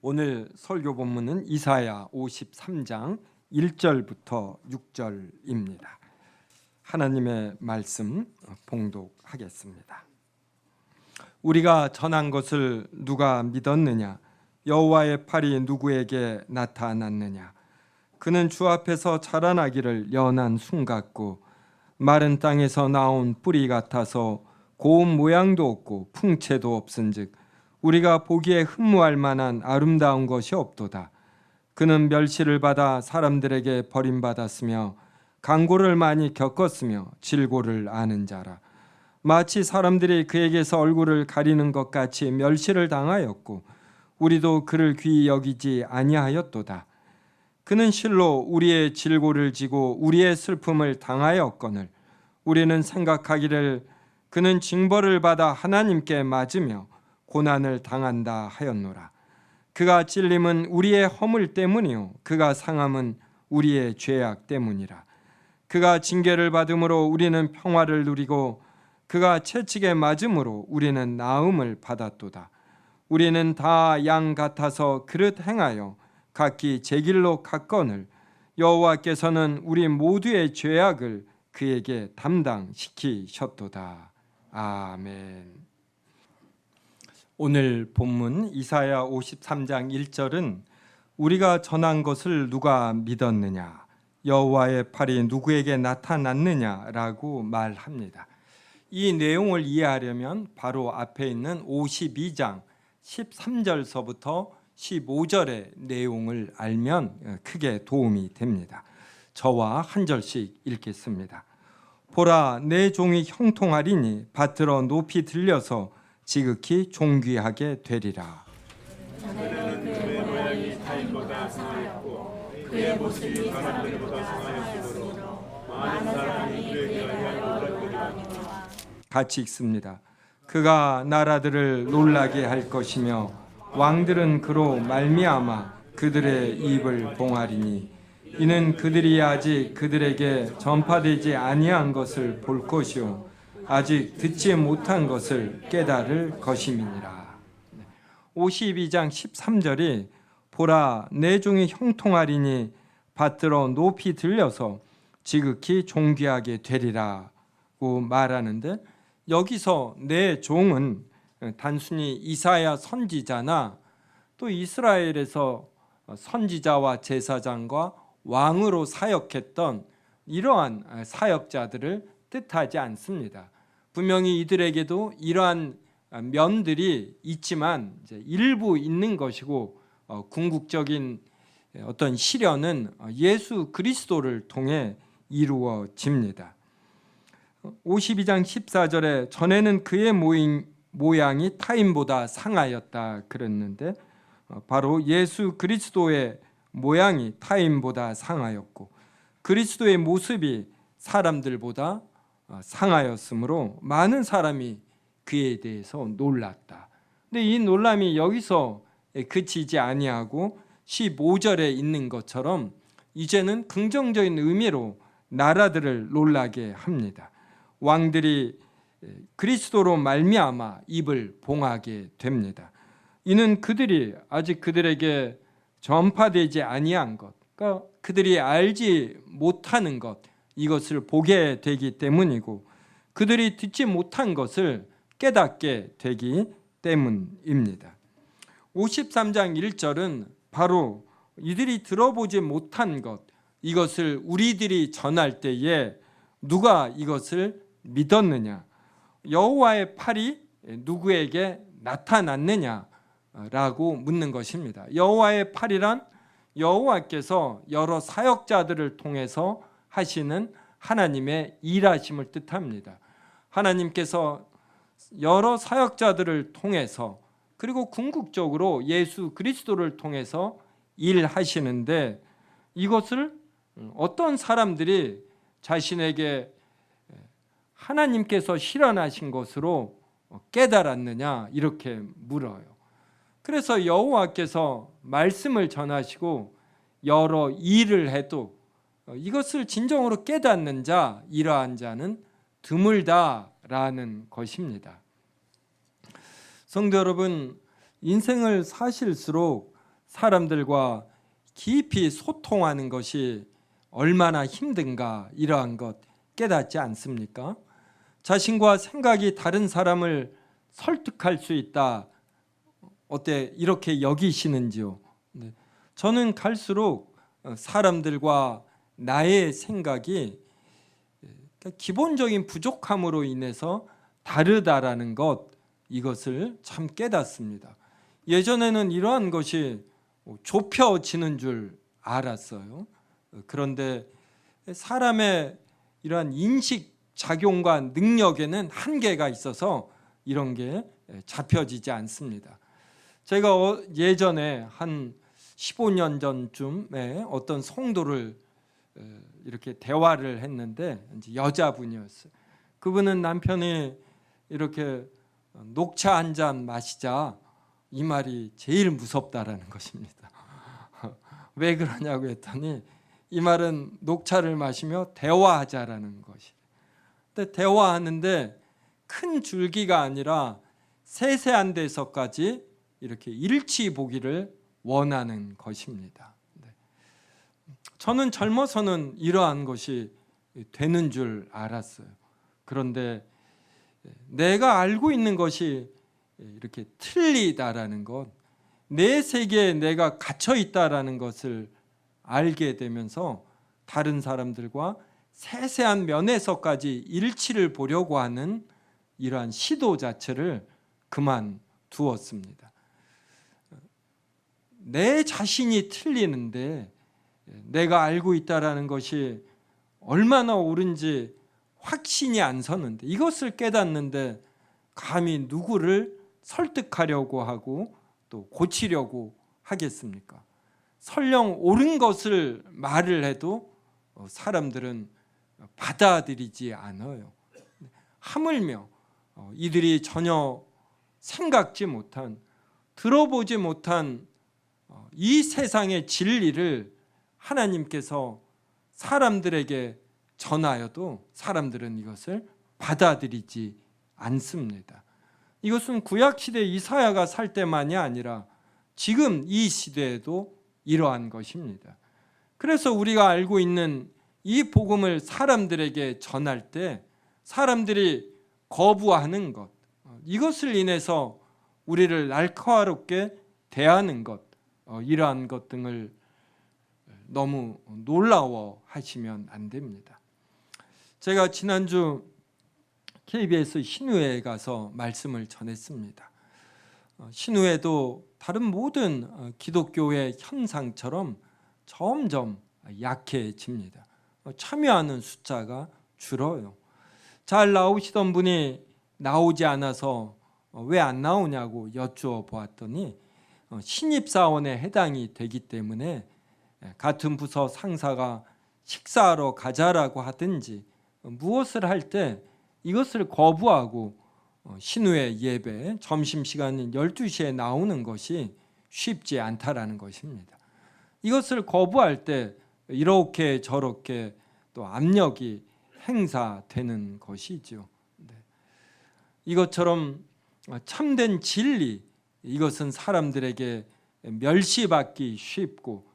오늘 설교 본문은 이사야 53장 1절부터 6절입니다. 하나님의 말씀 봉독하겠습니다. 우리가 전한 것을 누가 믿었느냐? 여호와의 팔이 누구에게 나타났느냐? 그는 주 앞에서 자라나기를 연한 순 같고 마른 땅에서 나온 뿌리 같아서 고운 모양도 없고 풍채도 없은즉 우리가 보기에 흠모할 만한 아름다운 것이 없도다. 그는 멸시를 받아 사람들에게 버림받았으며 강고를 많이 겪었으며 질고를 아는 자라. 마치 사람들이 그에게서 얼굴을 가리는 것 같이 멸시를 당하였고 우리도 그를 귀히 여기지 아니하였도다. 그는 실로 우리의 질고를 지고 우리의 슬픔을 당하였거늘 우리는 생각하기를 그는 징벌을 받아 하나님께 맞으며 고난을 당한다 하였노라. 그가 찔림은 우리의 허물 때문이요 그가 상함은 우리의 죄악 때문이라. 그가 징계를 받음으로 우리는 평화를 누리고 그가 채찍에 맞음으로 우리는 나음을 받았도다. 우리는 다 양 같아서 그릇 행하여 각기 제 길로 갔거늘 여호와께서는 우리 모두의 죄악을 그에게 담당시키셨도다. 아멘. 오늘 본문 이사야 53장 1절은 우리가 전한 것을 누가 믿었느냐? 여호와의 팔이 누구에게 나타났느냐라고 말합니다. 이 내용을 이해하려면 바로 앞에 있는 52장 13절서부터 15절의 내용을 알면 크게 도움이 됩니다. 저와 한 절씩 읽겠습니다. 보라, 내 종이 형통하리니 밭으로 높이 들려서 지극히 존귀하게 되리라. 전에는 그의 모양이 타인보다 상하였고 그의 모습이 사람들보다 상하였으므로 많은 사람이 그에 대하여 놀라니와. 같이 읽습니다. 그가 나라들을 놀라게 할 것이며 왕들은 그로 말미암아 그들의 입을 봉하리니 이는 그들이 아직 그들에게 전파되지 아니한 것을 볼 것이요 아직 듣지 못한 것을 깨달을 것임이니라. 52장 13절이 보라, 내 종이 형통하리니 밭으로 높이 들려서 지극히 존귀하게 되리라고 말하는데, 여기서 내 종은 단순히 이사야 선지자나 또 이스라엘에서 선지자와 제사장과 왕으로 사역했던 이러한 사역자들을 뜻하지 않습니다. 분명히 이들에게도 이러한 면들이 있지만 일부 있는 것이고 궁극적인 어떤 실현은 예수 그리스도를 통해 이루어집니다. 52장 14절에 전에는 그의 모양이 타인보다 상하였다 그랬는데 바로 예수 그리스도의 모양이 타인보다 상하였고 그리스도의 모습이 사람들보다 상하였으므로 많은 사람이 그에 대해서 놀랐다. 근데 이 놀람이 여기서 그치지 아니하고 15절에 있는 것처럼 이제는 긍정적인 의미로 나라들을 놀라게 합니다. 왕들이 그리스도로 말미암아 입을 봉하게 됩니다. 이는 그들이 아직 그들에게 전파되지 아니한 것, 그러니까 그들이 알지 못하는 것, 이것을 보게 되기 때문이고 그들이 듣지 못한 것을 깨닫게 되기 때문입니다. 53장 1절은 바로 이들이 들어보지 못한 것, 이것을 우리들이 전할 때에 누가 이것을 믿었느냐? 여호와의 팔이 누구에게 나타났느냐라고 묻는 것입니다. 여호와의 팔이란 여호와께서 여러 사역자들을 통해서 하시는 하나님의 일하심을 뜻합니다. 하나님께서 여러 사역자들을 통해서 그리고 궁극적으로 예수 그리스도를 통해서 일하시는데 이것을 어떤 사람들이 자신에게 하나님께서 실현하신 것으로 깨달았느냐 이렇게 물어요. 그래서 여호와께서 말씀을 전하시고 여러 일을 해도 이것을 진정으로 깨닫는 자, 이러한 자는 드물다라는 것입니다. 성도 여러분, 인생을 사실수록 사람들과 깊이 소통하는 것이 얼마나 힘든가 이러한 것 깨닫지 않습니까? 자신과 생각이 다른 사람을 설득할 수 있다. 어때 이렇게 여기시는지요? 저는 갈수록 사람들과 나의 생각이 기본적인 부족함으로 인해서 다르다라는 것, 이것을 참 깨닫습니다. 예전에는 이러한 것이 좁혀지는 줄 알았어요. 그런데 사람의 이러한 인식 작용과 능력에는 한계가 있어서 이런 게 잡혀지지 않습니다. 제가 예전에 한 15년 전쯤에 어떤 성도를 이렇게 대화를 했는데 이제 여자분이었어요. 그분은 남편이 이렇게 녹차 한 잔 마시자 이 말이 제일 무섭다라는 것입니다. 왜 그러냐고 했더니 이 말은 녹차를 마시며 대화하자라는 것이. 근데 대화하는데 큰 줄기가 아니라 세세한 데서까지 이렇게 일치 보기를 원하는 것입니다. 저는 젊어서는 이러한 것이 되는 줄 알았어요. 그런데 내가 알고 있는 것이 이렇게 틀리다라는 것, 내 세계에 내가 갇혀 있다라는 것을 알게 되면서 다른 사람들과 세세한 면에서까지 일치를 보려고 하는 이러한 시도 자체를 그만두었습니다. 내 자신이 틀리는데 내가 알고 있다라는 것이 얼마나 옳은지 확신이 안 서는데, 이것을 깨닫는데 감히 누구를 설득하려고 하고 또 고치려고 하겠습니까? 설령 옳은 것을 말을 해도 사람들은 받아들이지 않아요. 하물며 이들이 전혀 생각지 못한, 들어보지 못한 이 세상의 진리를 하나님께서 사람들에게 전하여도 사람들은 이것을 받아들이지 않습니다. 이것은 구약시대 이사야가 살 때만이 아니라 지금 이 시대에도 이러한 것입니다. 그래서 우리가 알고 있는 이 복음을 사람들에게 전할 때 사람들이 거부하는 것, 이것을 인해서 우리를 날카롭게 대하는 것, 이러한 것 등을 너무 놀라워하시면 안 됩니다. 제가 지난주 KBS 신우회에 가서 말씀을 전했습니다. 신우회도 다른 모든 기독교의 현상처럼 점점 약해집니다. 참여하는 숫자가 줄어요. 잘 나오시던 분이 나오지 않아서 왜 안 나오냐고 여쭈어 보았더니 신입사원에 해당이 되기 때문에 같은 부서 상사가 식사하러 가자라고 하든지 무엇을 할 때 이것을 거부하고 신우회 예배 점심시간인 12시에 나오는 것이 쉽지 않다라는 것입니다. 이것을 거부할 때 이렇게 저렇게 또 압력이 행사되는 것이죠. 이것처럼 참된 진리, 이것은 사람들에게 멸시받기 쉽고,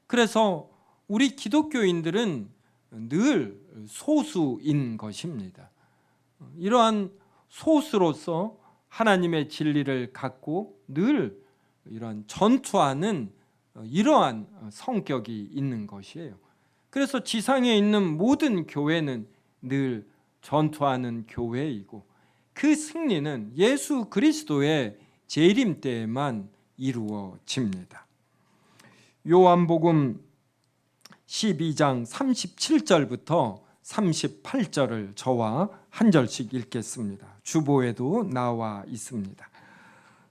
그래서 우리 기독교인들은 늘 소수인 것입니다. 이러한 소수로서 하나님의 진리를 갖고 늘 이러한 전투하는 이러한 성격이 있는 것이에요. 그래서 지상에 있는 모든 교회는 늘 전투하는 교회이고, 그 승리는 예수 그리스도의 재림 때에만 이루어집니다. 요한복음 12장 37절부터 38절을 저와 한 절씩 읽겠습니다. 주보에도 나와 있습니다.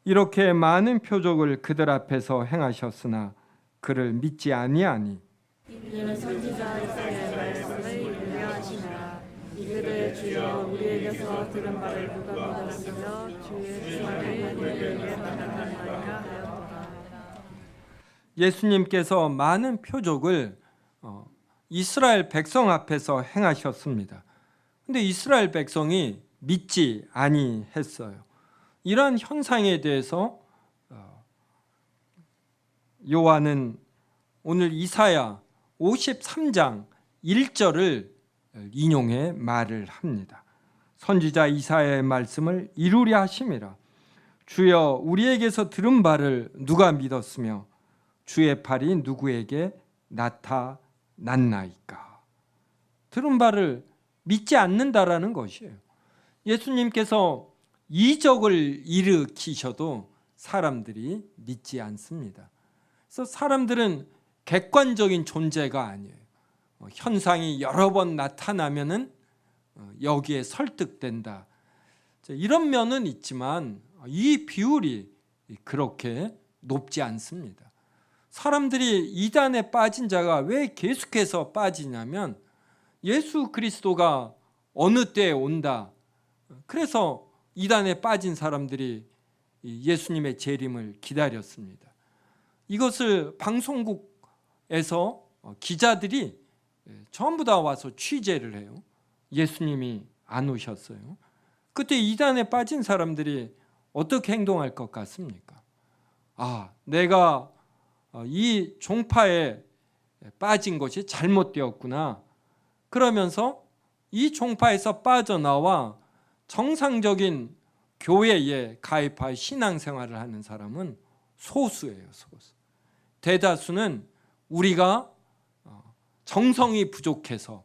이렇게 많은 표적을 그들 앞에서 행하셨으나 그를 믿지 아니하니 이는 선지자 이사야의 말씀을 인용하시니라. 이들의 주여 우리에게서 들은 바를 누가 믿었으며 주의 주말을 우리에게 나타나리라 하였도다. 예수님께서 많은 표적을 이스라엘 백성 앞에서 행하셨습니다. 근데 이스라엘 백성이 믿지 아니했어요. 이러한 현상에 대해서 요한은 오늘 이사야 53장 1절을 인용해 말을 합니다. 선지자 이사야의 말씀을 이루려 하심이라. 주여 우리에게서 들은 바를 누가 믿었으며 주의 팔이 누구에게 나타났나이까. 들은 바를 믿지 않는다라는 것이에요. 예수님께서 이적을 일으키셔도 사람들이 믿지 않습니다. 그래서 사람들은 객관적인 존재가 아니에요. 현상이 여러 번 나타나면은 여기에 설득된다. 이런 면은 있지만 이 비율이 그렇게 높지 않습니다. 사람들이 이단에 빠진 자가 왜 계속해서 빠지냐면 예수 그리스도가 어느 때에 온다. 그래서 이단에 빠진 사람들이 예수님의 재림을 기다렸습니다. 이것을 방송국에서 기자들이 전부 다 와서 취재를 해요. 예수님이 안 오셨어요. 그때 이단에 빠진 사람들이 어떻게 행동할 것 같습니까? 내가 이 종파에 빠진 것이 잘못되었구나. 그러면서 이 종파에서 빠져나와 정상적인 교회에 가입할 신앙생활을 하는 사람은 소수예요. 소수. 대다수는 우리가 정성이 부족해서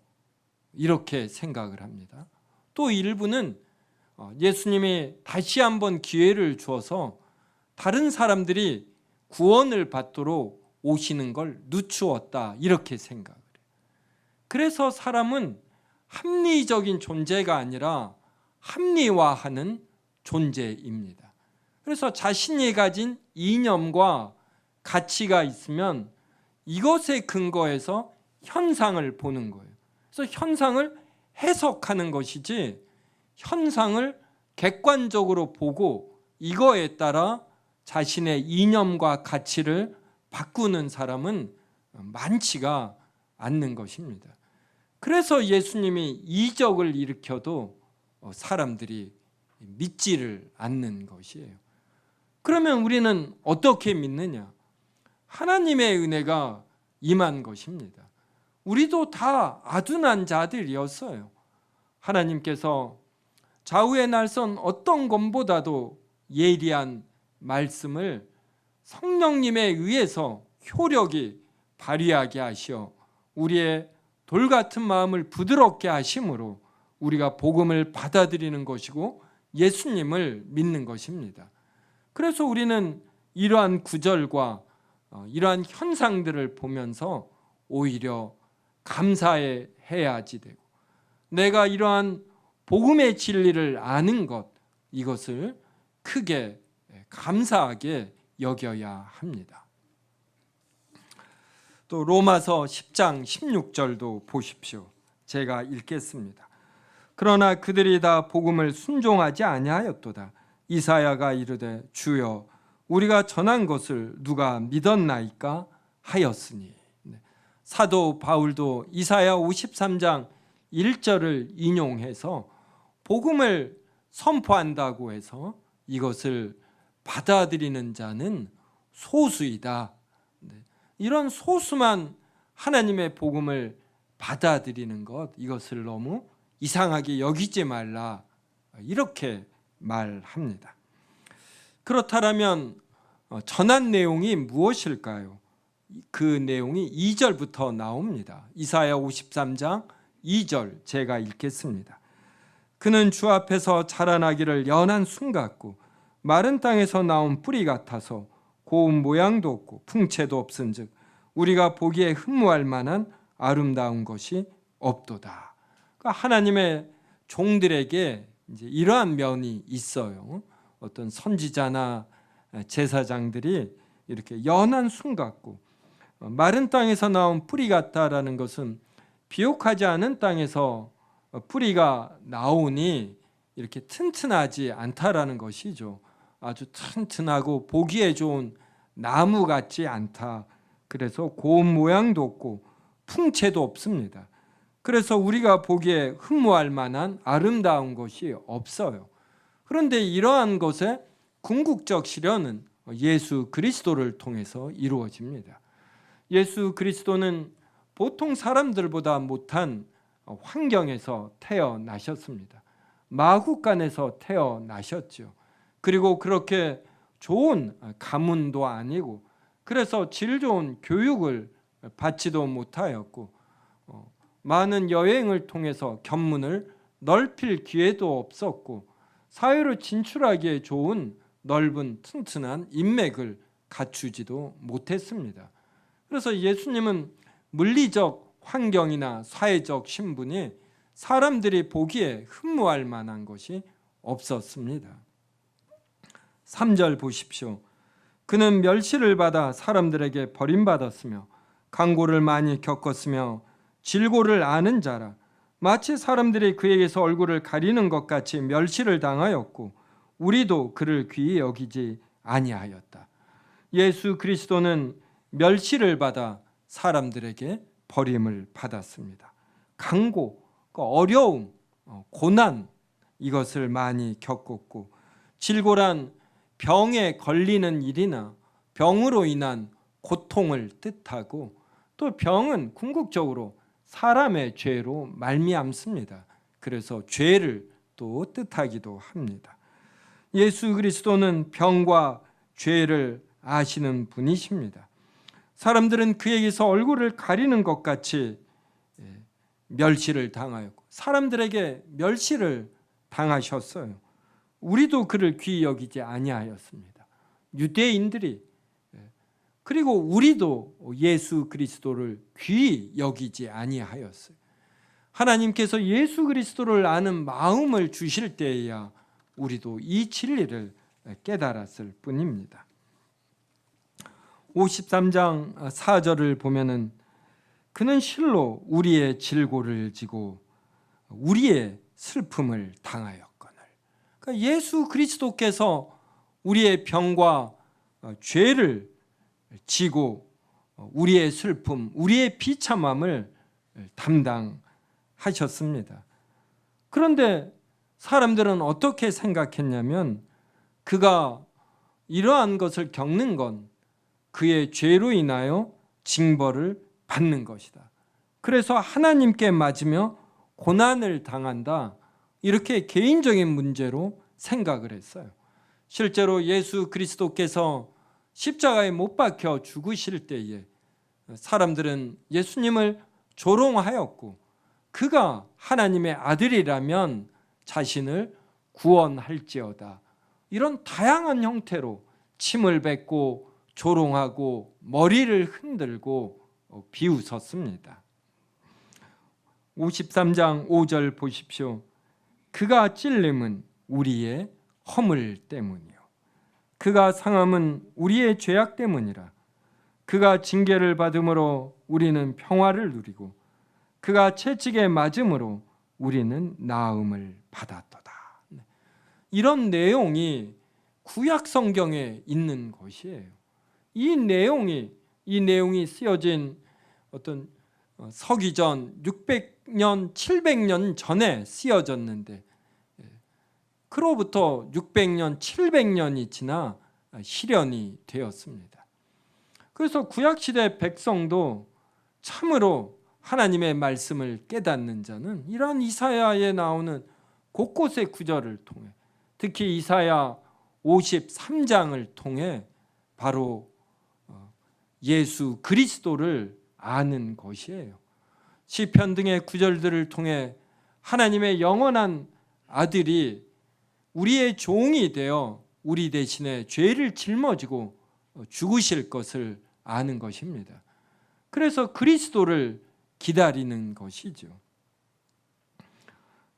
이렇게 생각을 합니다. 또 일부는 예수님이 다시 한번 기회를 주어서 다른 사람들이 구원을 받도록 오시는 걸 늦추었다 이렇게 생각을 해요. 그래서 사람은 합리적인 존재가 아니라 합리화하는 존재입니다. 그래서 자신이 가진 이념과 가치가 있으면 이것에 근거해서 현상을 보는 거예요. 그래서 현상을 해석하는 것이지 현상을 객관적으로 보고 이거에 따라 자신의 이념과 가치를 바꾸는 사람은 많지가 않는 것입니다. 그래서 예수님이 이적을 일으켜도 사람들이 믿지를 않는 것이에요. 그러면 우리는 어떻게 믿느냐? 하나님의 은혜가 임한 것입니다. 우리도 다 아둔한 자들이었어요. 하나님께서 좌우의 날선 어떤 것보다도 예리한 말씀을 성령님에 의해서 효력이 발휘하게 하시어 우리의 돌같은 마음을 부드럽게 하심으로 우리가 복음을 받아들이는 것이고 예수님을 믿는 것입니다. 그래서 우리는 이러한 구절과 이러한 현상들을 보면서 오히려 감사해야지 되고 내가 이러한 복음의 진리를 아는 것 이것을 크게 감사하게 여겨야 합니다. 또 로마서 10장 16절도 보십시오. 제가 읽겠습니다. 그러나 그들이 다 복음을 순종하지 아니하였도다. 이사야가 이르되 주여 우리가 전한 것을 누가 믿었나이까 하였으니. 사도 바울도 이사야 53장 1절을 인용해서 복음을 선포한다고 해서 이것을 받아들이는 자는 소수이다. 이런 소수만 하나님의 복음을 받아들이는 것 이것을 너무 이상하게 여기지 말라 이렇게 말합니다. 그렇다면 전한 내용이 무엇일까요? 그 내용이 2절부터 나옵니다. 이사야 53장 2절 제가 읽겠습니다. 그는 주 앞에서 자라나기를 연한 순 같고 마른 땅에서 나온 뿌리 같아서 고운 모양도 없고 풍채도 없은즉 우리가 보기에 흠모할 만한 아름다운 것이 없도다. 그러니까 하나님의 종들에게 이제 이러한 면이 있어요. 어떤 선지자나 제사장들이 이렇게 연한 순 같고 마른 땅에서 나온 뿌리 같다라는 것은 비옥하지 않은 땅에서 뿌리가 나오니 이렇게 튼튼하지 않다라는 것이죠. 아주 튼튼하고 보기에 좋은 나무 같지 않다. 그래서 고운 모양도 없고 풍채도 없습니다. 그래서 우리가 보기에 흠모할 만한 아름다운 것이 없어요. 그런데 이러한 것의 궁극적 실현은 예수 그리스도를 통해서 이루어집니다. 예수 그리스도는 보통 사람들보다 못한 환경에서 태어나셨습니다. 마구간에서 태어나셨죠. 그리고 그렇게 좋은 가문도 아니고, 그래서 질 좋은 교육을 받지도 못하였고, 많은 여행을 통해서 견문을 넓힐 기회도 없었고, 사회로 진출하기에 좋은 넓은 튼튼한 인맥을 갖추지도 못했습니다. 그래서 예수님은 물리적 환경이나 사회적 신분이 사람들이 보기에 흠모할 만한 것이 없었습니다. 3절 보십시오. 그는 멸시를 받아 사람들에게 버림받았으며 강고를 많이 겪었으며 질고를 아는 자라. 마치 사람들이 그에게서 얼굴을 가리는 것 같이 멸시를 당하였고 우리도 그를 귀히 여기지 아니하였다. 예수 그리스도는 멸시를 받아 사람들에게 버림을 받았습니다. 강고, 어려움, 고난, 이것을 많이 겪었고, 질고란 병에 걸리는 일이나 병으로 인한 고통을 뜻하고, 또 병은 궁극적으로 사람의 죄로 말미암습니다. 그래서 죄를 또 뜻하기도 합니다. 예수 그리스도는 병과 죄를 아시는 분이십니다. 사람들은 그에게서 얼굴을 가리는 것 같이 멸시를 당하였고 사람들에게 멸시를 당하셨어요. 우리도 그를 귀히 여기지 아니하였습니다. 유대인들이, 그리고 우리도 예수 그리스도를 귀히 여기지 아니하였어요. 하나님께서 예수 그리스도를 아는 마음을 주실 때에야 우리도 이 진리를 깨달았을 뿐입니다. 53장 4절을 보면은 그는 실로 우리의 질고를 지고 우리의 슬픔을 당하였거늘. 그러니까 예수 그리스도께서 우리의 병과 죄를 지고 우리의 슬픔, 우리의 비참함을 담당하셨습니다. 그런데 사람들은 어떻게 생각했냐면 그가 이러한 것을 겪는 건 그의 죄로 인하여 징벌을 받는 것이다. 그래서 하나님께 맞으며 고난을 당한다. 이렇게 개인적인 문제로 생각을 했어요. 실제로 예수 그리스도께서 십자가에 못 박혀 죽으실 때에 사람들은 예수님을 조롱하였고 그가 하나님의 아들이라면 자신을 구원할지어다. 이런 다양한 형태로 침을 뱉고 조롱하고 머리를 흔들고 비웃었습니다. 53장 5절 보십시오. 그가 찔림은 우리의 허물 때문이요 그가 상함은 우리의 죄악 때문이라. 그가 징계를 받음으로 우리는 평화를 누리고 그가 채찍에 맞음으로 우리는 나음을 받았도다. 이런 내용이 구약 성경에 있는 것이에요. 이 내용이 쓰여진 어떤 서기전 600년, 700년 전에 쓰여졌는데 그로부터 600년, 700년이 지나 실현이 되었습니다. 그래서 구약시대 백성도 참으로 하나님의 말씀을 깨닫는 자는 이러한 이사야에 나오는 곳곳의 구절을 통해, 특히 이사야 53장을 통해 바로 예수 그리스도를 아는 것이에요. 시편 등의 구절들을 통해 하나님의 영원한 아들이 우리의 종이 되어 우리 대신에 죄를 짊어지고 죽으실 것을 아는 것입니다. 그래서 그리스도를 기다리는 것이죠.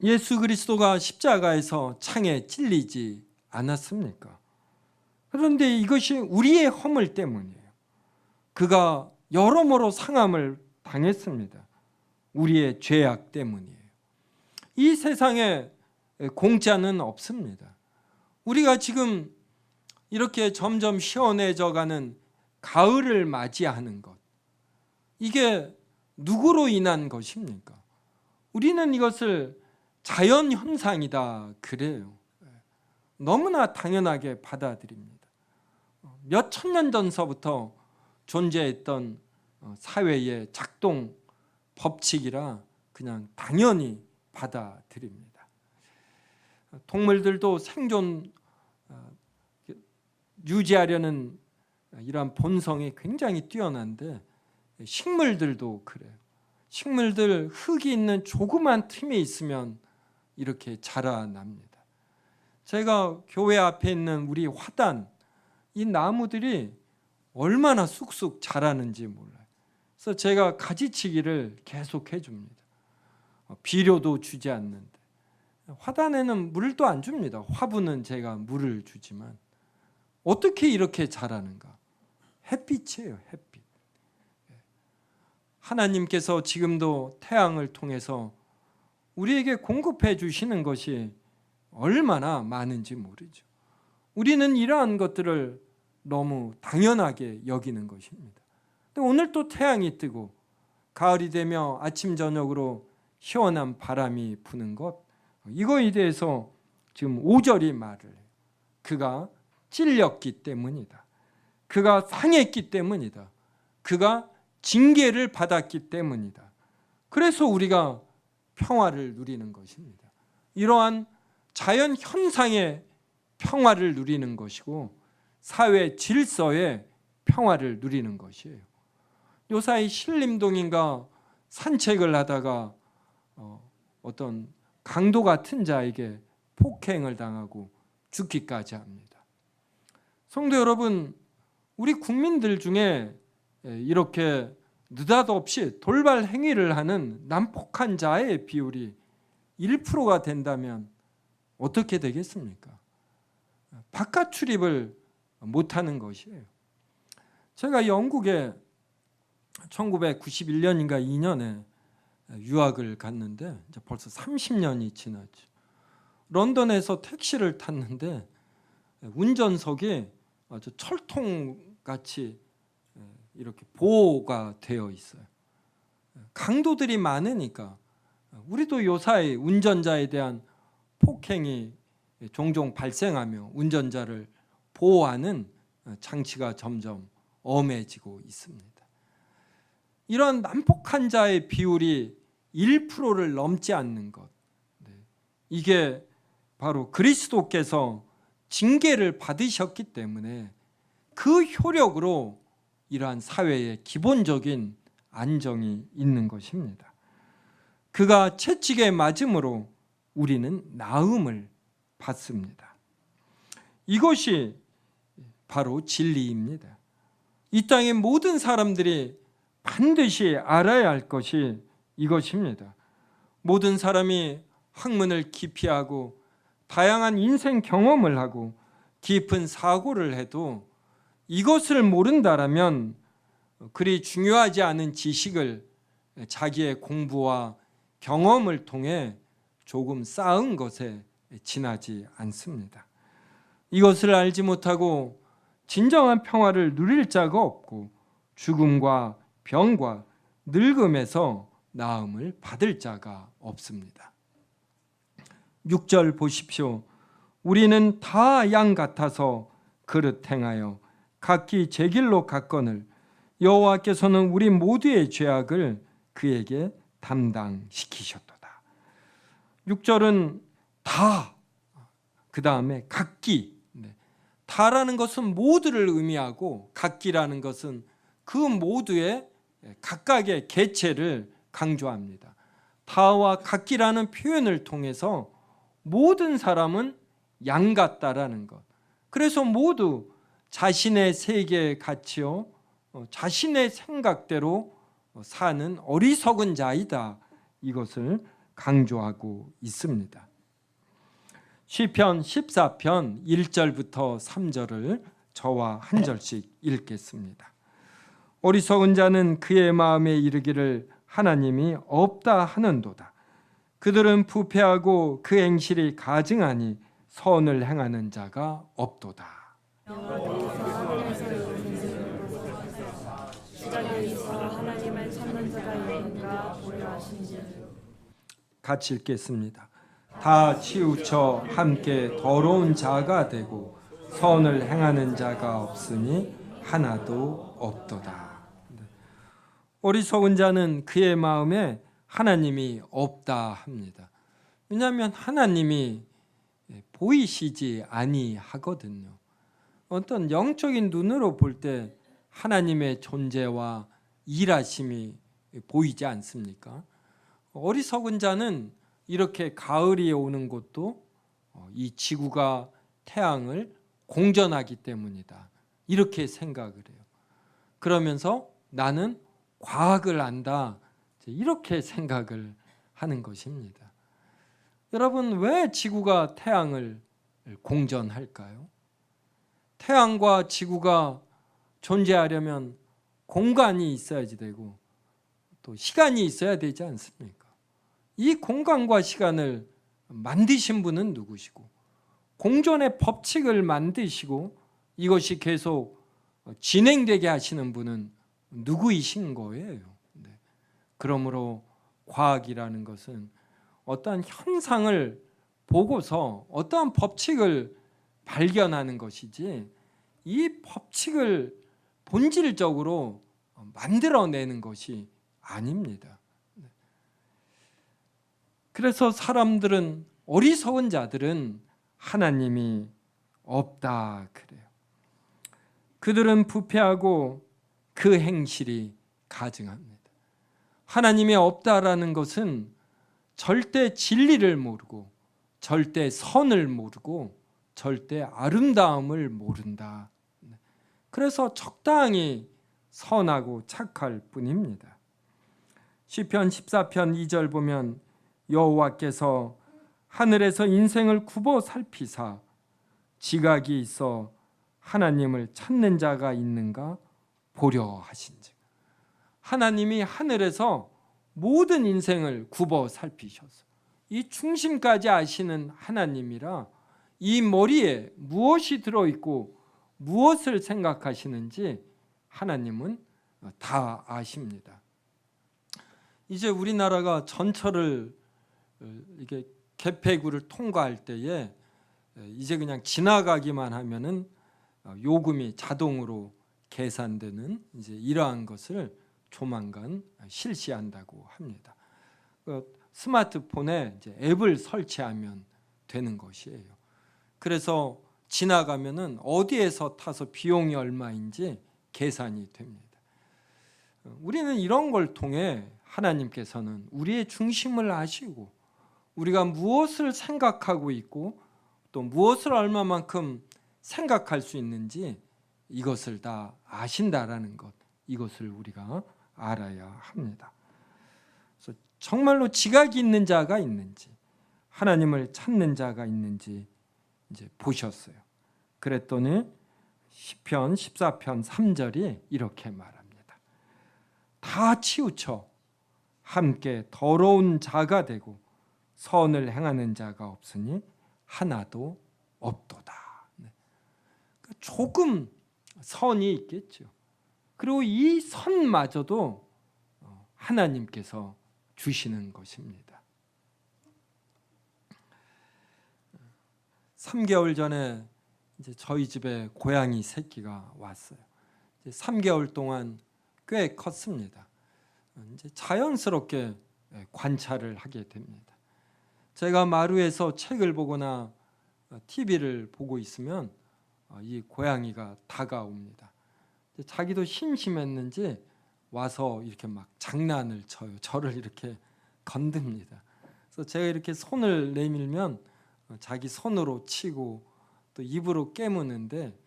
예수 그리스도가 십자가에서 창에 찔리지 않았습니까? 그런데 이것이 우리의 허물 때문이에요. 그가 여러모로 상함을 당했습니다. 우리의 죄악 때문이에요. 이 세상에 공짜는 없습니다. 우리가 지금 이렇게 점점 시원해져가는 가을을 맞이하는 것, 이게 누구로 인한 것입니까? 우리는 이것을 자연현상이다 그래요. 너무나 당연하게 받아들입니다. 몇 천년 전서부터 존재했던 사회의 작동 법칙이라 그냥 당연히 받아들입니다. 동물들도 생존 유지하려는 이러한 본성이 굉장히 뛰어난데 식물들도 그래요. 식물들 흙이 있는 조그만 틈에 있으면 이렇게 자라납니다. 제가 교회 앞에 있는 우리 화단, 이 나무들이 얼마나 쑥쑥 자라는지 몰라요. 그래서 제가 가지치기를 계속 해줍니다. 비료도 주지 않는데, 화단에는 물도 안 줍니다. 화분은 제가 물을 주지만 어떻게 이렇게 자라는가? 햇빛이에요, 햇빛. 하나님께서 지금도 태양을 통해서 우리에게 공급해 주시는 것이 얼마나 많은지 모르죠. 우리는 이러한 것들을 너무 당연하게 여기는 것입니다. 근데 오늘 또 태양이 뜨고 가을이 되며 아침 저녁으로 시원한 바람이 부는 것, 이거에 대해서 지금 5절이 말을 해요. 그가 찔렸기 때문이다. 그가 상했기 때문이다. 그가 징계를 받았기 때문이다. 그래서 우리가 평화를 누리는 것입니다. 이러한 자연 현상의 평화를 누리는 것이고 사회 질서의 평화를 누리는 것이에요. 요사이 신림동인가 산책을 하다가 어떤 강도 같은 자에게 폭행을 당하고 죽기까지 합니다. 성도 여러분, 우리 국민들 중에 이렇게 느닷없이 돌발 행위를 하는 난폭한 자의 비율이 1%가 된다면 어떻게 되겠습니까? 바깥 출입을 못하는 것이에요. 제가 영국에 1991년인가 2년에 유학을 갔는데 이제 벌써 30년이 지났죠. 런던에서 택시를 탔는데 운전석이 아주 철통같이 이렇게 보호가 되어 있어요. 강도들이 많으니까 우리도 요사이 운전자에 대한 폭행이 종종 발생하며 운전자를 보호하는 장치가 점점 엄해지고 있습니다. 이런 난폭한 자의 비율이 1%를 넘지 않는 것, 이게 바로 그리스도께서 징계를 받으셨기 때문에 그 효력으로 이러한 사회의 기본적인 안정이 있는 것입니다. 그가 채찍에 맞음으로 우리는 나음을 받습니다. 이것이 바로 진리입니다. 이 땅의 모든 사람들이 반드시 알아야 할 것이 이것입니다. 모든 사람이 학문을 깊이 하고 다양한 인생 경험을 하고 깊은 사고를 해도 이것을 모른다라면 그리 중요하지 않은 지식을 자기의 공부와 경험을 통해 조금 쌓은 것에 지나지 않습니다. 이것을 알지 못하고 진정한 평화를 누릴 자가 없고 죽음과 병과 늙음에서 나음을 받을 자가 없습니다. 6절 보십시오. 우리는 다 양 같아서 그릇 행하여 각기 제 길로 갔거늘 여호와께서는 우리 모두의 죄악을 그에게 담당시키셨도다. 6절은 다, 그 다음에 각기, 다라는 것은 모두를 의미하고 각기라는 것은 그 모두의 각각의 개체를 강조합니다. 다와 각기라는 표현을 통해서 모든 사람은 양 같다라는 것, 그래서 모두 자신의 세계에 갇혀 자신의 생각대로 사는 어리석은 자이다, 이것을 강조하고 있습니다. 시편 14편 1절부터 3절을 저와 한 절씩 읽겠습니다. 어리석은 자는 그의 마음에 이르기를 하나님이 없다 하는도다. 그들은 부패하고 그 행실이 가증하니 선을 행하는 자가 없도다. 하나님을 찾는 자가 있는가 보려 하시니. 같이 읽겠습니다. 다 치우쳐 함께 더러운 자가 되고 선을 행하는 자가 없으니 하나도 없도다. 어리석은 자는 그의 마음에 하나님이 없다 합니다. 왜냐하면 하나님이 보이시지 아니하거든요. 어떤 영적인 눈으로 볼 때 하나님의 존재와 일하심이 보이지 않습니까? 어리석은 자는 이렇게 가을이 오는 것도 이 지구가 태양을 공전하기 때문이다, 이렇게 생각을 해요. 그러면서 나는 과학을 안다, 이렇게 생각을 하는 것입니다. 여러분, 왜 지구가 태양을 공전할까요? 태양과 지구가 존재하려면 공간이 있어야지 되고 또 시간이 있어야 되지 않습니까? 이 공간과 시간을 만드신 분은 누구시고, 공존의 법칙을 만드시고 이것이 계속 진행되게 하시는 분은 누구이신 거예요? 그러므로 과학이라는 것은 어떠한 현상을 보고서 어떠한 법칙을 발견하는 것이지, 이 법칙을 본질적으로 만들어내는 것이 아닙니다. 그래서 사람들은, 어리석은 자들은 하나님이 없다 그래요. 그들은 부패하고 그 행실이 가증합니다. 하나님이 없다라는 것은 절대 진리를 모르고 절대 선을 모르고 절대 아름다움을 모른다. 그래서 적당히 선하고 착할 뿐입니다. 시편 14편 2절 보면 여호와께서 하늘에서 인생을 굽어 살피사 지각이 있어 하나님을 찾는 자가 있는가 보려 하신즉. 하나님이 하늘에서 모든 인생을 굽어 살피셔서 이 중심까지 아시는 하나님이라 이 머리에 무엇이 들어있고 무엇을 생각하시는지 하나님은 다 아십니다. 이제 우리나라가 전철을 이게 개폐구를 통과할 때에 이제 그냥 지나가기만 하면은 요금이 자동으로 계산되는 이제 이러한 것을 조만간 실시한다고 합니다. 스마트폰에 이제 앱을 설치하면 되는 것이에요. 그래서 지나가면은 어디에서 타서 비용이 얼마인지 계산이 됩니다. 우리는 이런 걸 통해 하나님께서는 우리의 중심을 아시고 우리가 무엇을 생각하고 있고 또 무엇을 얼마만큼 생각할 수 있는지 이것을 다 아신다라는 것, 이것을 우리가 알아야 합니다. 그래서 정말로 지각이 있는 자가 있는지, 하나님을 찾는 자가 있는지 이제 보셨어요. 그랬더니 시편 14편 3절이 이렇게 말합니다. 다 치우쳐 함께 더러운 자가 되고 선을 행하는 자가 없으니 하나도 없도다. 조금 선이 있겠죠. 그리고 이 선마저도 하나님께서 주시는 것입니다. 3개월 전에 이제 저희 집에 고양이 새끼가 왔어요. 이제 3개월 동안 꽤 컸습니다. 이제 자연스럽게 관찰을 하게 됩니다. 제가 마루에서 책을 보거나 TV를 보고 있으면 이 고양이가 다가옵니다. 자기도 심심했는지 와서 이렇게 막 장난을 쳐요. 저를 이렇게 건듭니다. 그래서 제가 이렇게 손을 내밀면 자기 손으로 치고 또 입으로 깨무는데,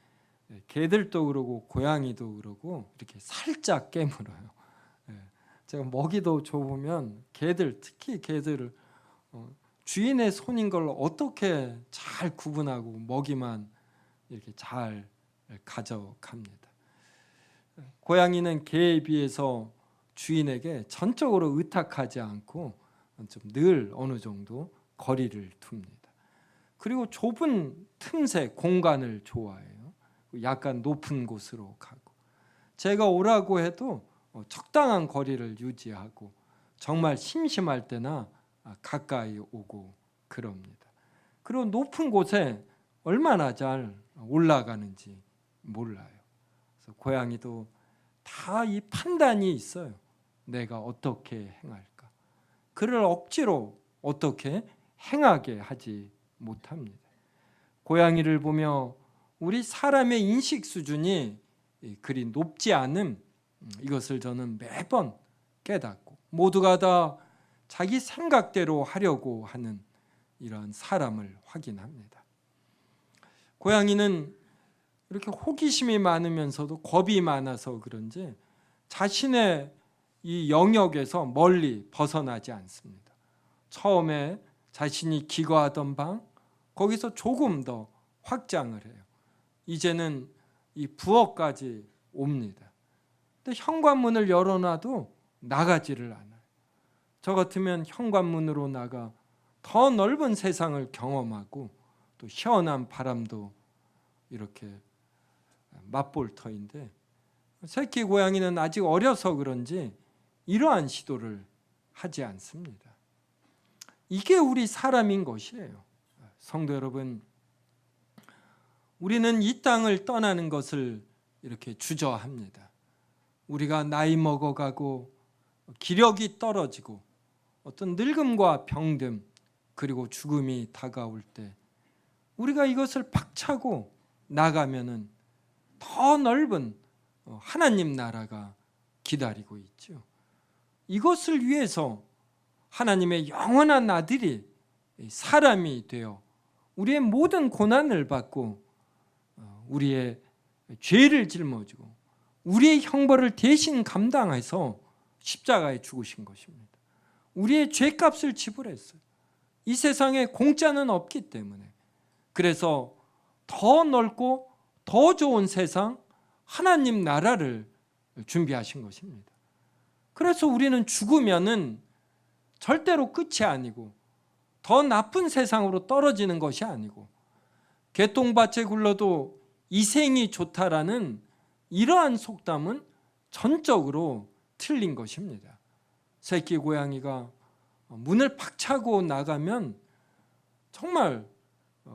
개들도 그러고 고양이도 그러고 이렇게 살짝 깨물어요. 제가 먹이도 줘보면 개들, 특히 개들을 주인의 손인 걸 어떻게 잘 구분하고 먹이만 이렇게 잘 가져갑니다. 고양이는 개에 비해서 주인에게 전적으로 의탁하지 않고 좀 늘 어느 정도 거리를 둡니다. 그리고 좁은 틈새 공간을 좋아해요. 약간 높은 곳으로 가고, 제가 오라고 해도 적당한 거리를 유지하고 정말 심심할 때나 가까이 오고 그럽니다. 그리고 높은 곳에 얼마나 잘 올라가는지 몰라요. 그래서 고양이도 다 이 판단이 있어요. 내가 어떻게 행할까? 그를 억지로 어떻게 행하게 하지 못합니다. 고양이를 보며 우리 사람의 인식 수준이 그리 높지 않음, 이것을 저는 매번 깨닫고 모두가 다 자기 생각대로 하려고 하는 이런 사람을 확인합니다. 고양이는 이렇게 호기심이 많으면서도 겁이 많아서 그런지 자신의 이 영역에서 멀리 벗어나지 않습니다. 처음에 자신이 기거하던 방, 거기서 조금 더 확장을 해요. 이제는 이 부엌까지 옵니다. 근데 현관문을 열어놔도 나가지를 않아요. 저 같으면 현관문으로 나가 더 넓은 세상을 경험하고 또 시원한 바람도 이렇게 맛볼 터인데, 새끼 고양이는 아직 어려서 그런지 이러한 시도를 하지 않습니다. 이게 우리 사람인 것이에요. 성도 여러분, 우리는 이 땅을 떠나는 것을 이렇게 주저합니다. 우리가 나이 먹어가고 기력이 떨어지고 어떤 늙음과 병듦 그리고 죽음이 다가올 때 우리가 이것을 박차고 나가면은 더 넓은 하나님 나라가 기다리고 있죠. 이것을 위해서 하나님의 영원한 아들이 사람이 되어 우리의 모든 고난을 받고 우리의 죄를 짊어지고 우리의 형벌을 대신 감당해서 십자가에 죽으신 것입니다. 우리의 죄값을 지불했어요. 이 세상에 공짜는 없기 때문에. 그래서 더 넓고 더 좋은 세상, 하나님 나라를 준비하신 것입니다. 그래서 우리는 죽으면은 절대로 끝이 아니고 더 나쁜 세상으로 떨어지는 것이 아니고 개똥밭에 굴러도 이 생이 좋다라는 이러한 속담은 전적으로 틀린 것입니다. 새끼 고양이가 문을 박차고 나가면 정말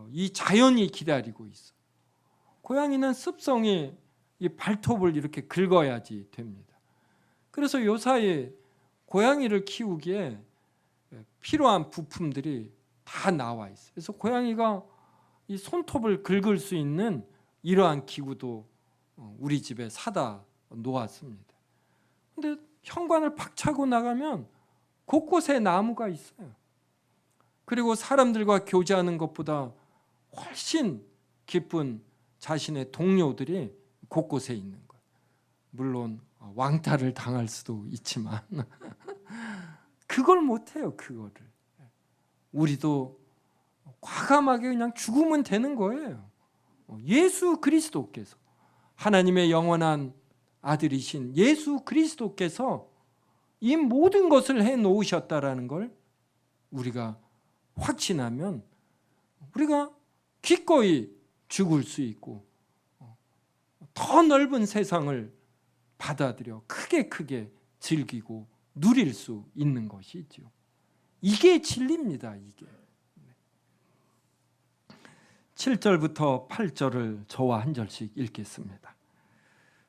이 자연이 기다리고 있어. 고양이는 습성이 이 발톱을 이렇게 긁어야지 됩니다. 그래서 요사이 고양이를 키우기에 필요한 부품들이 다 나와 있어요. 그래서 고양이가 이 손톱을 긁을 수 있는 이러한 기구도 우리 집에 사다 놓았습니다. 근데 현관을 박차고 나가면 곳곳에 나무가 있어요. 그리고 사람들과 교제하는 것보다 훨씬 기쁜 자신의 동료들이 곳곳에 있는 거예요. 물론 왕따를 당할 수도 있지만 그걸 못해요. 그거를 우리도 과감하게 그냥 죽으면 되는 거예요. 예수 그리스도께서, 하나님의 영원한 아들이신 예수 그리스도께서 이 모든 것을 해놓으셨다라는 걸 우리가 확신하면 우리가 기꺼이 죽을 수 있고 더 넓은 세상을 받아들여 크게 즐기고 누릴 수 있는 것이죠. 이게 진리입니다. 이게 7절부터 8절을 저와 한 절씩 읽겠습니다.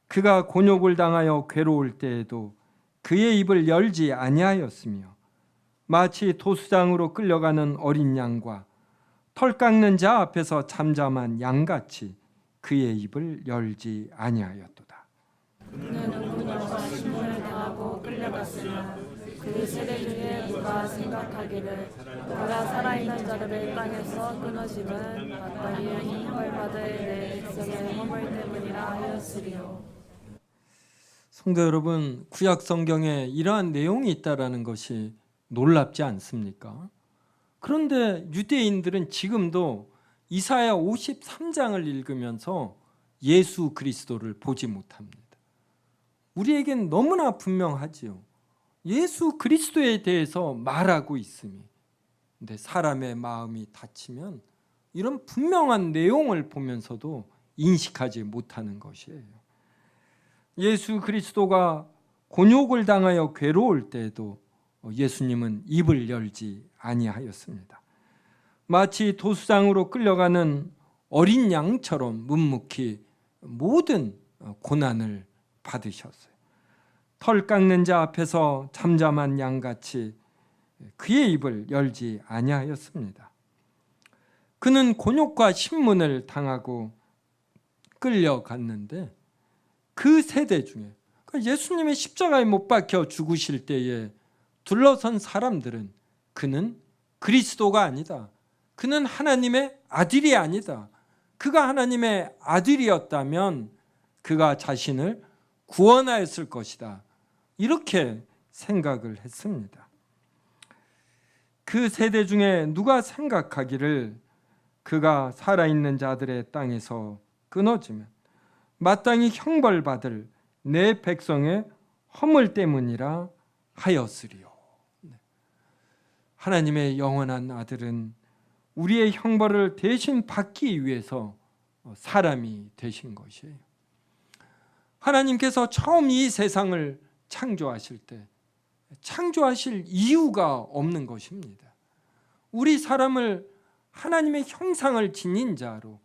그가 곤욕을 당하여 괴로울 때에도 그의 입을 열지 아니하였으며 마치 도수장으로 끌려가는 어린 양과 털 깎는 자 앞에서 잠잠한 양같이 그의 입을 열지 아니하였도다. 그는 누구냐와 신문을 당하고 끌려갔으나 그 세대 중에 누가 생각하기를 그가 살아있는 자들을 땅에서 끊어짐은 마땅히 형벌 받을 내 백성의 허물 때문이라 하였으리요. 성도 여러분, 구약 성경에 이러한 내용이 있다라는 것이 놀랍지 않습니까? 그런데 유대인들은 지금도 이사야 53장을 읽으면서 예수 그리스도를 보지 못합니다. 우리에겐 너무나 분명하지요. 예수 그리스도에 대해서 말하고 있으니, 근데 사람의 마음이 닫히면 이런 분명한 내용을 보면서도 인식하지 못하는 것이에요. 예수 그리스도가 곤욕을 당하여 괴로울 때에도 예수님은 입을 열지 아니하였습니다. 마치 도수장으로 끌려가는 어린 양처럼 묵묵히 모든 고난을 받으셨어요. 털 깎는 자 앞에서 잠잠한 양같이 그의 입을 열지 아니하였습니다. 그는 곤욕과 신문을 당하고 끌려갔는데 그 세대 중에 예수님의 십자가에 못 박혀 죽으실 때에 둘러선 사람들은 그는 그리스도가 아니다. 그는 하나님의 아들이 아니다. 그가 하나님의 아들이었다면 그가 자신을 구원하였을 것이다. 이렇게 생각을 했습니다. 그 세대 중에 누가 생각하기를 그가 살아있는 자들의 땅에서 끊어지면 마땅히 형벌받을 내 백성의 허물 때문이라 하였으리요. 하나님의 영원한 아들은 우리의 형벌을 대신 받기 위해서 사람이 되신 것이에요. 하나님께서 처음 이 세상을 창조하실 때 창조하실 이유가 없는 것입니다. 우리 사람을 하나님의 형상을 지닌 자로,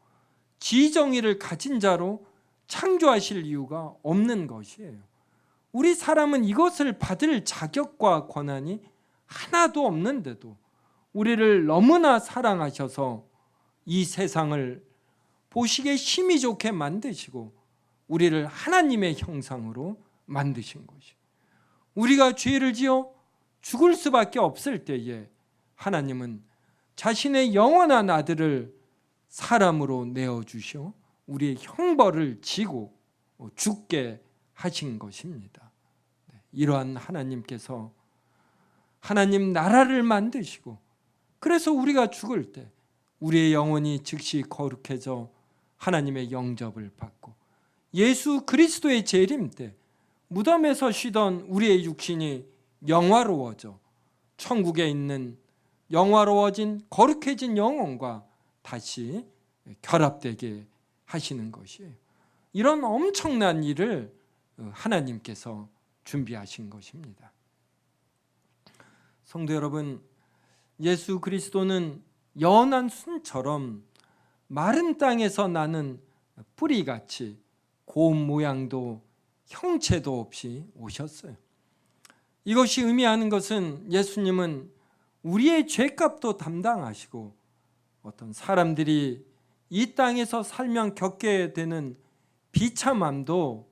지정의를 가진 자로 창조하실 이유가 없는 것이에요. 우리 사람은 이것을 받을 자격과 권한이 하나도 없는데도 우리를 너무나 사랑하셔서 이 세상을 보시기에 심히 좋게 만드시고 우리를 하나님의 형상으로 만드신 것이에요. 우리가 죄를 지어 죽을 수밖에 없을 때에 하나님은 자신의 영원한 아들을 사람으로 내어주셔 우리의 형벌을 지고 죽게 하신 것입니다. 이러한 하나님께서 하나님 나라를 만드시고 그래서 우리가 죽을 때 우리의 영혼이 즉시 거룩해져 하나님의 영접을 받고 예수 그리스도의 재림 때 무덤에서 쉬던 우리의 육신이 영화로워져 천국에 있는 영화로워진 거룩해진 영혼과 다시 결합되게 하시는 것이에요. 이런 엄청난 일을 하나님께서 준비하신 것입니다. 성도 여러분, 예수 그리스도는 연한 순처럼 마른 땅에서 나는 뿌리같이 고운 모양도 형체도 없이 오셨어요. 이것이 의미하는 것은 예수님은 우리의 죄값도 담당하시고 어떤 사람들이 이 땅에서 살면 겪게 되는 비참함도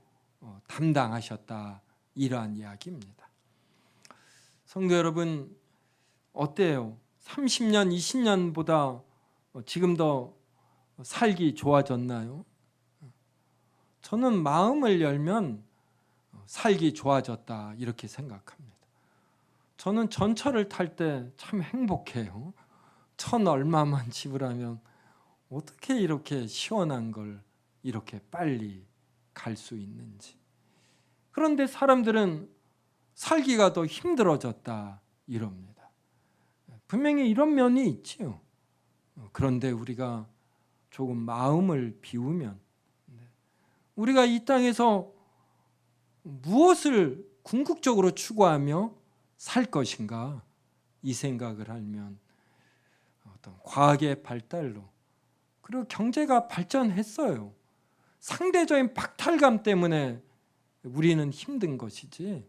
담당하셨다, 이러한 이야기입니다. 성도 여러분, 어때요? 30년, 20년보다 지금 더 살기 좋아졌나요? 저는 마음을 열면 살기 좋아졌다, 이렇게 생각합니다. 저는 전철을 탈 때 참 행복해요. 1,000 얼마만 지불하면 어떻게 이렇게 시원한 걸 이렇게 빨리 갈 수 있는지. 그런데 사람들은 살기가 더 힘들어졌다 이럽니다. 분명히 이런 면이 있지요. 그런데 우리가 조금 마음을 비우면 우리가 이 땅에서 무엇을 궁극적으로 추구하며 살 것인가, 이 생각을 하면 어떤 과학의 발달로 그리고 경제가 발전했어요. 상대적인 박탈감 때문에 우리는 힘든 것이지.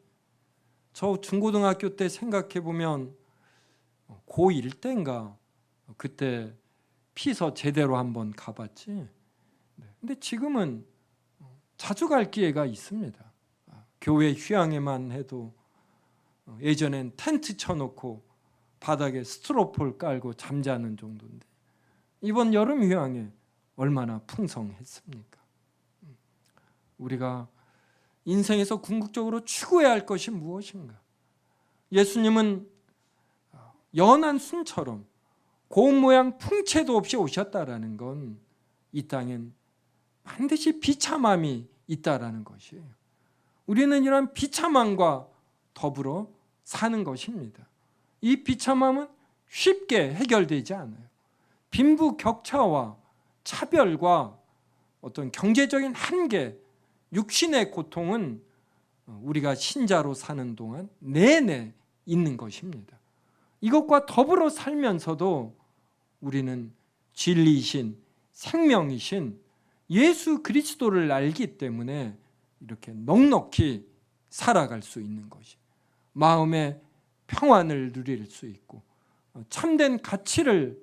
저 중고등학교 때 생각해 보면 고1 때인가 그때 피서 제대로 한번 가봤지. 근데 지금은 자주 갈 기회가 있습니다. 교회 휴양에만 해도 예전엔 텐트 쳐놓고 바닥에 스티로폴 깔고 잠자는 정도인데 이번 여름 휴양에 얼마나 풍성했습니까? 우리가 인생에서 궁극적으로 추구해야 할 것이 무엇인가? 예수님은 연한 순처럼 고운 모양 풍채도 없이 오셨다라는 건 이 땅엔 반드시 비참함이 있다라는 것이에요. 우리는 이런 비참함과 더불어 사는 것입니다. 이 비참함은 쉽게 해결되지 않아요. 빈부격차와 차별과 어떤 경제적인 한계, 육신의 고통은 우리가 신자로 사는 동안 내내 있는 것입니다. 이것과 더불어 살면서도 우리는 진리이신 생명이신 예수 그리스도를 알기 때문에 이렇게 넉넉히 살아갈 수 있는 것이, 마음의 평안을 누릴 수 있고 참된 가치를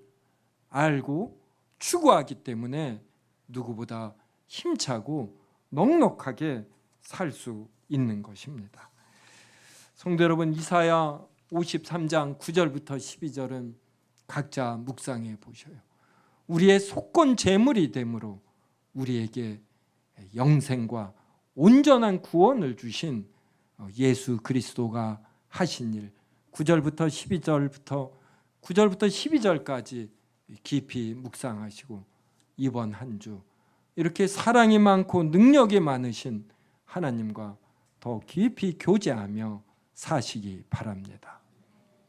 알고 추구하기 때문에 누구보다 힘차고 넉넉하게 살 수 있는 것입니다. 성도 여러분, 이사야 53장 9절부터 12절은 각자 묵상해 보셔요. 우리의 속건 제물이 되므로 우리에게 영생과 온전한 구원을 주신 예수 그리스도가 하신 일, 9절부터 12절까지 깊이 묵상하시고 이번 한 주 이렇게 사랑이 많고 능력이 많으신 하나님과 더 깊이 교제하며 사시기 바랍니다.